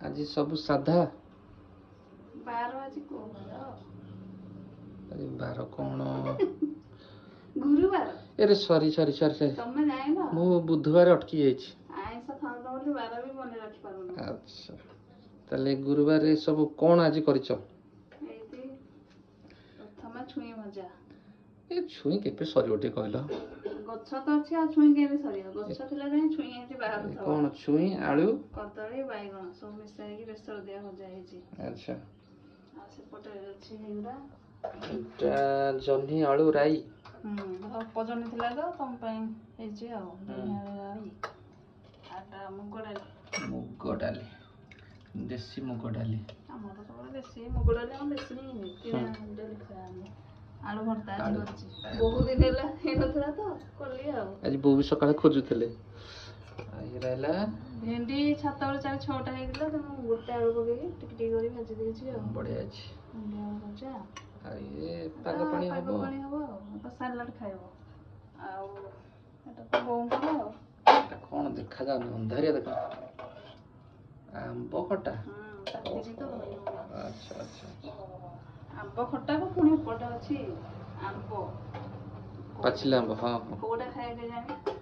आज सब साधा बार आज को आज बार कौन गुरुवार अरे सॉरी सॉरी सॉरी सॉरी तमे जाइनो मु बुधवार अटकी जाइछि आइस खाउन बोली बार भी मने रख पारुनो अच्छा ताले गुरुवार रे सब कौन आज करिछो एती प्रथम छुई भजा ए छुई केपे सरी ओटे कहलो गच्छ तो अछि आ छुई केबे सरियो गच्छ थिला जाय छुई हेति बाहर थवा कौन छुई आलू कदली बाइगण सब मिसाई कि बेसर दिया भजा हेछि अच्छा आ से पटे अछि हेउरा एटा जन्ही आलू राई पजनी थिला तो तम पई हेछि आ राई आटा मुग डाली देसी मुग डाली ଆମର ତ ଦେଶୀ ମୁଗ ଡାଲି ଆମ ଦେଶୀ କିଣା ଡାଲି ଖାଇବା ଆମେ ଆଳୁ ଭର୍ତ୍ତା ଆଜି କରିଛି ବହୁତ ଦିନ ହେଲା ହେଇନଥିଲା ତ କଲି ଆଉ ଆଜି ବୋଉ ବି ସକାଳେ ଖୋଜୁଥିଲେ ଇଏ ରହିଲା ଭେଣ୍ଡି ଛାତ ବେଳେ 4-6ଟା ହେଇଥିଲା ତ ମୁଁ ଗୋଟେ ଆଳୁ ପକେଇକି ଟିକେ ଟିକେ କରି ଭାଜି ଦେଇଛି ଆଉ ବଢିଆ ଅଛି ଭେଣ୍ଡି ଆଳୁ ଭଜା ଆଉ ଇଏ ପାଗ ପାଣି ହବ ଆଉ ତ ସାଲାଡ ଖାଇବ ଆଉ ଏଟା ତ ବୋଉଙ୍କର ଆଉ ଏଟା କଣ ଦେଖାଯାଉନି ଅନ୍ଧାରିଆ ଦେଖା आंब खटा अच्छा अच्छा आंब खटा को पुणी एपटे अच्छी आंब पाचिला आंब हाँ कोटा खाए के जाने